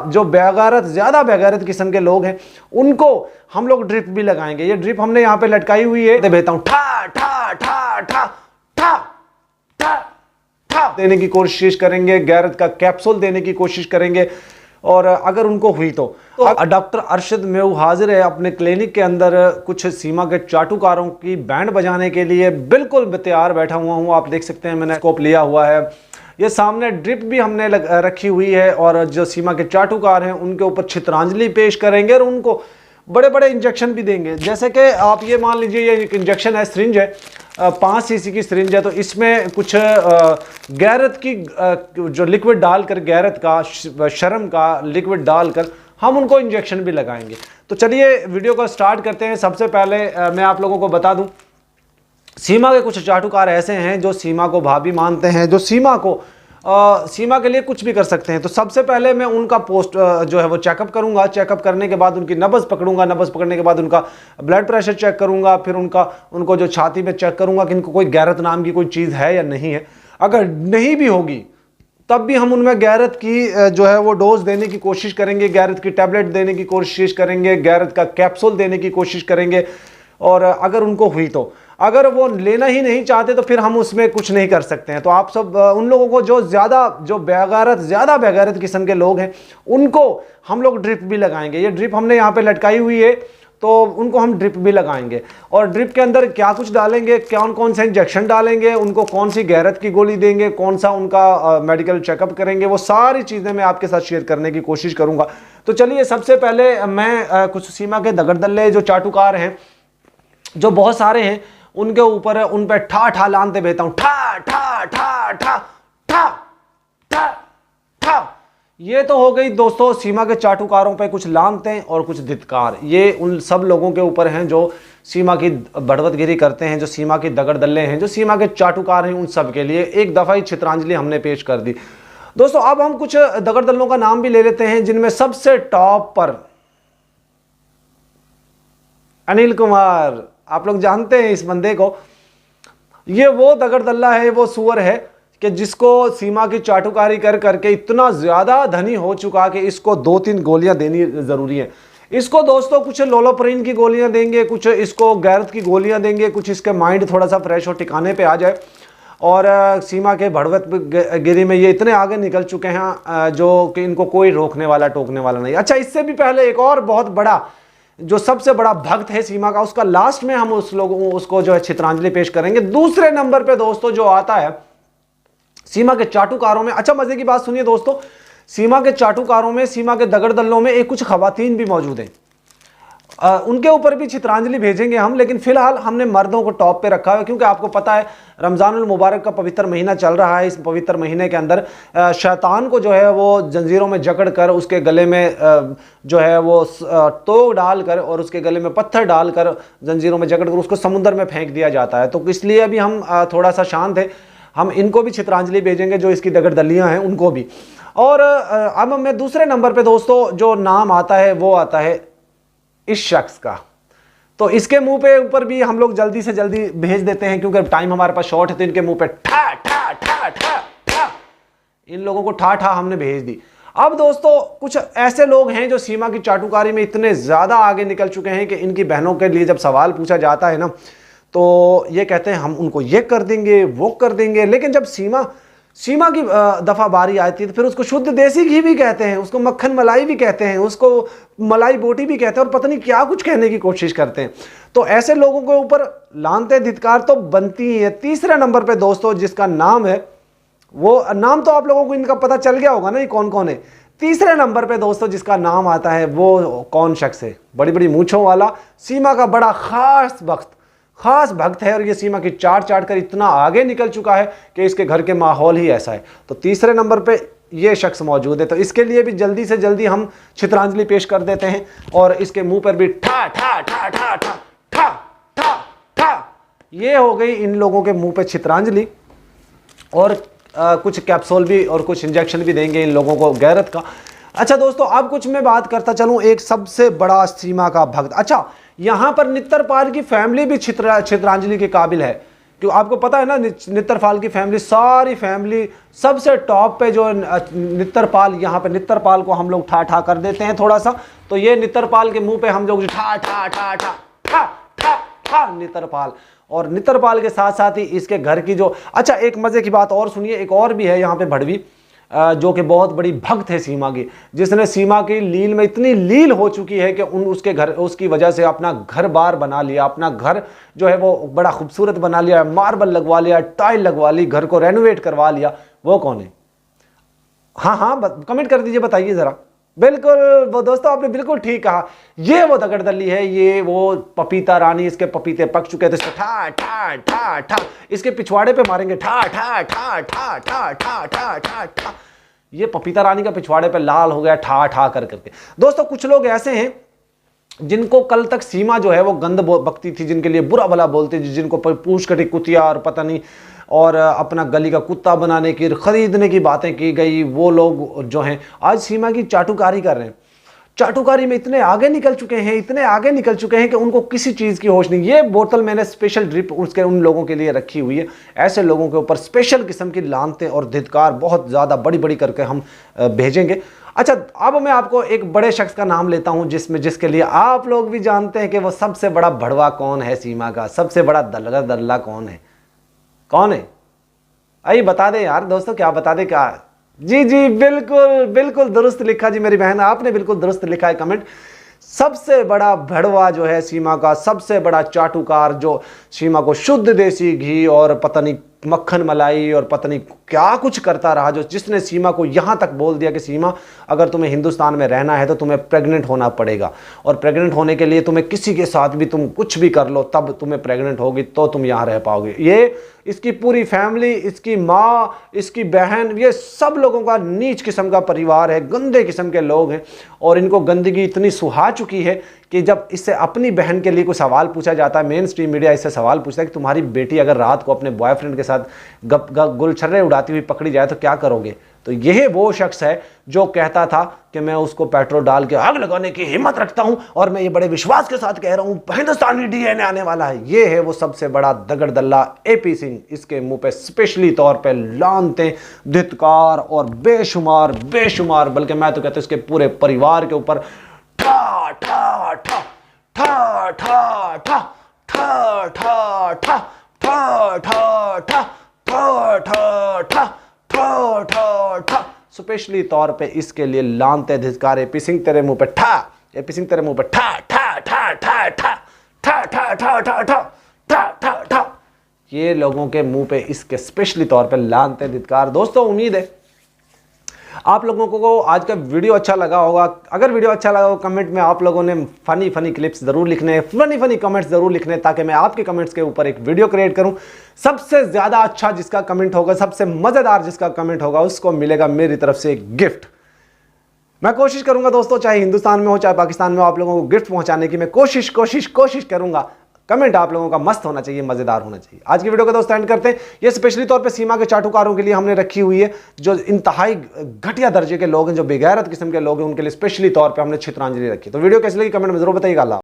जो बेगैरत, ज्यादा बेगैरत किस्म के लोग हैं उनको हम लोग ड्रिप भी लगाएंगे। ये ड्रिप हमने यहाँ पे लटकाई हुई है, भेजता हूं ठा ठा ठा ठा ठा ठा ठा देने की कोशिश करेंगे, गैरत का कैप्सूल देने की कोशिश करेंगे। और अगर उनको हुई तो डॉक्टर अरशद मेऊ हाजिर है अपने क्लिनिक के अंदर कुछ सीमा के चाटुकारों की बैंड बजाने के लिए। बिल्कुल तैयार बैठा हुआ हूँ, आप देख सकते हैं मैंने स्कोप लिया हुआ है। ये सामने ड्रिप भी हमने रखी हुई है और जो सीमा के चाटुकार हैं उनके ऊपर चित्रांजलि पेश करेंगे और उनको बड़े बड़े इंजेक्शन भी देंगे। जैसे कि आप ये मान लीजिए, ये एक इंजेक्शन है, सिरिंज है, 5 सीसी की सिरिंज है, तो इसमें कुछ गैरत की जो लिक्विड डालकर, गैरत का, शर्म का लिक्विड डालकर हम उनको इंजेक्शन भी लगाएंगे। तो चलिए वीडियो को स्टार्ट करते हैं। सबसे पहले मैं आप लोगों को बता दूं, सीमा के कुछ चाटुकार ऐसे हैं जो सीमा को भाभी मानते हैं, जो सीमा के लिए कुछ भी कर सकते हैं। तो सबसे पहले मैं उनका पोस्ट जो है वो चेकअप करूंगा। चेकअप करने के बाद उनकी नब्ज़ पकड़ूंगा, नब्ज़ पकड़ने के बाद उनका ब्लड प्रेशर चेक करूंगा, फिर उनको जो छाती में चेक करूंगा कि इनको कोई गैरत नाम की कोई चीज़ है या नहीं है। अगर नहीं भी होगी तब भी हम उनमें गैरत की जो है वो डोज देने की कोशिश करेंगे, गैरत की टैबलेट देने की कोशिश करेंगे, गैरत का कैप्सूल देने की कोशिश करेंगे। और अगर उनको हुई तो, अगर वो लेना ही नहीं चाहते तो फिर हम उसमें कुछ नहीं कर सकते हैं। तो आप सब उन लोगों को जो ज़्यादा बेगैरत किस्म के लोग हैं उनको हम लोग ड्रिप भी लगाएंगे। ये ड्रिप हमने यहाँ पे लटकाई हुई है, तो उनको हम ड्रिप भी लगाएंगे। और ड्रिप के अंदर क्या कुछ डालेंगे, कौन से इंजेक्शन डालेंगे, उनको कौन सी गैरत की गोली देंगे, कौन सा उनका मेडिकल चेकअप करेंगे, वो सारी चीज़ें मैं आपके साथ शेयर करने की कोशिश करूँगा। तो चलिए सबसे पहले मैं कुछ सीमा के दगड़दल्ले जो चाटुकार हैं, जो बहुत सारे हैं, उनके ऊपर उन पे ठा ठा लानते भेजता हूं, ठा ठा ठा ठा ठा ठा ठा। ये तो हो गई दोस्तों सीमा के चाटुकारों पे कुछ लानते और कुछ धिक्कार। ये उन सब लोगों के ऊपर हैं जो सीमा की बढ़वतगिरी करते हैं, जो सीमा की दगड़दल्ले हैं, जो सीमा के चाटुकार हैं। उन सब के लिए एक दफा ही चित्रांजलि हमने पेश कर दी। दोस्तों अब हम कुछ दगड़दल्लों का नाम भी ले लेते हैं, जिनमें सबसे टॉप पर अनिल कुमार। आप लोग जानते हैं इस बंदे को। ये वो दगड़दल्ला है, वो सुअर है कि जिसको सीमा की चाटुकारी कर करके इतना ज्यादा धनी हो चुका कि इसको 2-3 गोलियां देनी जरूरी है। इसको दोस्तों कुछ लोलोप्रीन की गोलियां देंगे, कुछ इसको गैरत की गोलियां देंगे, कुछ इसके माइंड थोड़ा सा फ्रेश हो, ठिकाने पे आ जाए। और सीमा के भड़वत गिरी में ये इतने आगे निकल चुके हैं जो कि इनको कोई रोकने वाला टोकने वाला नहीं। अच्छा, इससे भी पहले एक और बहुत बड़ा, जो सबसे बड़ा भक्त है सीमा का, उसका लास्ट में हम उसको जो है चित्रांजलि पेश करेंगे। दूसरे नंबर पे दोस्तों जो आता है सीमा के चाटुकारों में, अच्छा मजे की बात सुनिए दोस्तों, सीमा के चाटुकारों में, सीमा के दगड़दल्लों में एक कुछ खवातीन भी मौजूद हैं। उनके ऊपर भी चित्रांजलि भेजेंगे हम, लेकिन फिलहाल हमने मर्दों को टॉप पे रखा है, क्योंकि आपको पता है रमज़ानुल मुबारक का पवित्र महीना चल रहा है। इस पवित्र महीने के अंदर शैतान को जो है वो जंजीरों में जकड़ कर, उसके गले में जो है वो तोग डालकर और उसके गले में पत्थर डालकर, जंजीरों में जकड़ कर उसको समुद्र में फेंक दिया जाता है। तो इसलिए अभी हम थोड़ा सा शांत है, हम इनको भी चित्रांजलि भेजेंगे, जो इसकी दगड़दल्लियाँ हैं उनको भी। और अब मैं दूसरे नंबर पर दोस्तों जो नाम आता है वो आता है इस शख्स का। तो इसके मुंह पे ऊपर भी हम लोग जल्दी से जल्दी भेज देते हैं, क्योंकि टाइम हमारे पास शॉर्ट है। तो इनके मुंह पे ठा ठा ठा ठा ठा, इन लोगों को ठा ठा हमने भेज दी। अब दोस्तों कुछ ऐसे लोग हैं जो सीमा की चाटुकारी में इतने ज्यादा आगे निकल चुके हैं कि इनकी बहनों के लिए जब सवाल पूछा जाता है ना, तो ये कहते हैं हम उनको ये कर देंगे, वो कर देंगे। लेकिन जब सीमा की दफा बारी आती है तो फिर उसको शुद्ध देसी घी भी कहते हैं, उसको मक्खन मलाई भी कहते हैं, उसको मलाई बोटी भी कहते हैं, और पता नहीं क्या कुछ कहने की कोशिश करते हैं। तो ऐसे लोगों के ऊपर लानते धिक्कार तो बनती ही है। तीसरे नंबर पे दोस्तों जिसका नाम है, वो नाम तो आप लोगों को इनका पता चल गया होगा ना, ये कौन कौन है। तीसरे नंबर पे दोस्तों जिसका नाम आता है वो कौन शख्स है, बड़ी बड़ी मूंछों वाला, सीमा का बड़ा खास भक्त है। और ये सीमा की चाट कर इतना आगे निकल चुका है कि इसके घर के माहौल ही ऐसा है। तो तीसरे नंबर पे ये शख्स मौजूद है। तो इसके लिए भी जल्दी से जल्दी हम चित्रांजलि पेश कर देते हैं, और इसके मुंह पर भी ठा ठा ठा ठा ठा ठा ठा ठा। ये हो गई इन लोगों के मुंह पे चित्रांजलि। और कुछ कैप्सूल भी और कुछ इंजेक्शन भी देंगे इन लोगों को गैरत का। अच्छा दोस्तों, अब कुछ मैं बात करता चलूं एक सबसे बड़ा सीमा का भक्त। अच्छा, यहां पर नित्तर पाल की फैमिली भी चित्रांजलि के काबिल है, क्यों आपको पता है ना, नित्तरपाल की फैमिली, सारी फैमिली सबसे टॉप पे जो नित्तरपाल, यहाँ पे नित्तरपाल को हम लोग ठा ठा कर देते हैं थोड़ा सा, तो ये नित्तरपाल के मुंह पे हम लोग ठा ठा ठा ठा ठा ठा ठा नित्तरपाल। और नित्तरपाल के साथ साथ ही इसके घर की जो, अच्छा एक मजे की बात और सुनिए, एक और भी है यहाँ पे भड़वी, जो कि बहुत बड़ी भक्त है सीमा की, जिसने सीमा की लील में इतनी लील हो चुकी है कि उसके घर, उसकी वजह से अपना घर बार बना लिया, अपना घर जो है वो बड़ा खूबसूरत बना लिया, मार्बल लगवा लिया, टाइल लगवा ली, घर को रेनोवेट करवा लिया। वो कौन है? हाँ हाँ कमेंट कर दीजिए, बताइए जरा। बिल्कुल वो दोस्तों, आपने बिल्कुल ठीक कहा, ये वो दगड़दल्ली है, ये वो पपीता रानी, इसके पपीते पक चुके थे, इसको ठा ठा ठा ठा इसके पिछवाड़े पे मारेंगे, ठा ठा ठा ठा ठा ठा ठा ठा ठा। ये पपीता रानी का पिछवाड़े पे लाल हो गया ठा ठा कर करके। दोस्तों कुछ लोग ऐसे हैं जिनको कल तक सीमा जो है वो गंद बकती थी, जिनके लिए बुरा भला बोलती थी, जिनको पूछ कटी कुतिया और पता नहीं और अपना गली का कुत्ता बनाने की, खरीदने की बातें की गई, वो लोग जो हैं आज सीमा की चाटुकारी कर रहे हैं। चाटुकारी में इतने आगे निकल चुके हैं, इतने आगे निकल चुके हैं कि उनको किसी चीज़ की होश नहीं। ये बोतल मैंने स्पेशल ड्रिप उसके उन लोगों के लिए रखी हुई है, ऐसे लोगों के ऊपर स्पेशल किस्म की लानतें और धिक्कार बहुत ज़्यादा बड़ी बड़ी करके हम भेजेंगे। अच्छा अब मैं आपको एक बड़े शख्स का नाम लेता हूं, जिसके लिए आप लोग भी जानते हैं कि वो सबसे बड़ा भड़वा कौन है सीमा का, सबसे बड़ा दल्ला कौन है, कौन है? आइए बता दे यार दोस्तों, क्या बता दे क्या? जी जी बिल्कुल बिल्कुल दुरुस्त लिखा जी मेरी बहन, आपने बिल्कुल दुरुस्त लिखा है कमेंट। सबसे बड़ा भड़वा जो है सीमा का, सबसे बड़ा चाटुकार, जो सीमा को शुद्ध देसी घी और पता नहीं मक्खन मलाई और पता नहीं क्या कुछ करता रहा, जो जिसने सीमा को यहाँ तक बोल दिया कि सीमा अगर तुम्हें हिंदुस्तान में रहना है तो तुम्हें प्रेग्नेंट होना पड़ेगा, और प्रेग्नेंट होने के लिए तुम्हें किसी के साथ भी तुम कुछ भी कर लो तब तुम्हें प्रेग्नेंट होगी तो तुम यहाँ रह पाओगे। ये इसकी पूरी फैमिली, इसकी माँ, इसकी बहन, ये सब लोगों का नीच किस्म का परिवार है, गंदे किस्म के लोग हैं, और इनको गंदगी इतनी सुहा चुकी है कि जब इससे अपनी बहन के लिए कोई सवाल पूछा जाता है, मेन स्ट्रीम मीडिया इससे सवाल पूछता है कि तुम्हारी बेटी अगर रात को अपने बॉयफ्रेंड के साथ गुलछर्रे उड़ाती हुई पकड़ी जाए तो क्या करोगे? तो यह वो शख्स है जो कहता था कि मैं उसको पेट्रोल डाल के आग लगाने की हिम्मत रखता हूं, और मैं ये बड़े विश्वास के साथ कह रहा हूं हिंदुस्तानी डीएनए आने वाला है। ये है वो सबसे बड़ा दगड़दल्ला एपी सिंह। इसके मुंह पे स्पेशली तौर पे लानतें, धिक्कार और बेशुमार बेशुमार, बल्कि मैं तो कहता हूं इसके पूरे परिवार के ऊपर ठा ठा ठा ठा ठा ठा ठा ठा ठा ठा ठा ठा ठा ठा ठा ठा ठा ठा स्पेशली तौर पे इसके लिए लानते धिक्कार। एपी सिंह तेरे मुंह पे ठा, एपी सिंह तेरे मुंह पे ठा ठा ठा ठा ठा ठा ठा ठा ठा ठा ठा ठा ठा। ये लोगों के मुंह पे इसके स्पेशली तौर पे लानते धिक्कार। दोस्तों उम्मीद है आप लोगों को आज का वीडियो अच्छा लगा होगा। अगर वीडियो अच्छा लगा हो कमेंट में आप लोगों ने फनी क्लिप्स जरूर लिखने, फनी कमेंट्स जरूर लिखने, ताकि मैं आपके कमेंट्स के ऊपर एक वीडियो क्रिएट करूं। सबसे ज्यादा अच्छा जिसका कमेंट होगा, सबसे मजेदार जिसका कमेंट होगा, उसको मिलेगा मेरी तरफ से एक गिफ्ट। मैं कोशिश करूंगा दोस्तों, चाहे हिंदुस्तान में हो चाहे पाकिस्तान में हो, आप लोगों को गिफ्ट पहुंचाने की मैं कोशिश करूंगा। कमेंट आप लोगों का मस्त होना चाहिए, मजेदार होना चाहिए। आज की वीडियो को दोस्तों एंड करते हैं। ये स्पेशली तौर पे सीमा के चाटुकारों के लिए हमने रखी हुई है, जो इंतहाई घटिया दर्जे के लोग हैं, जो बेगैरत किस्म के लोग हैं, उनके लिए स्पेशली तौर पे हमने चित्रांजलि रखी। तो वीडियो कैसी लगी कमेंट में जरूर बताइएगा।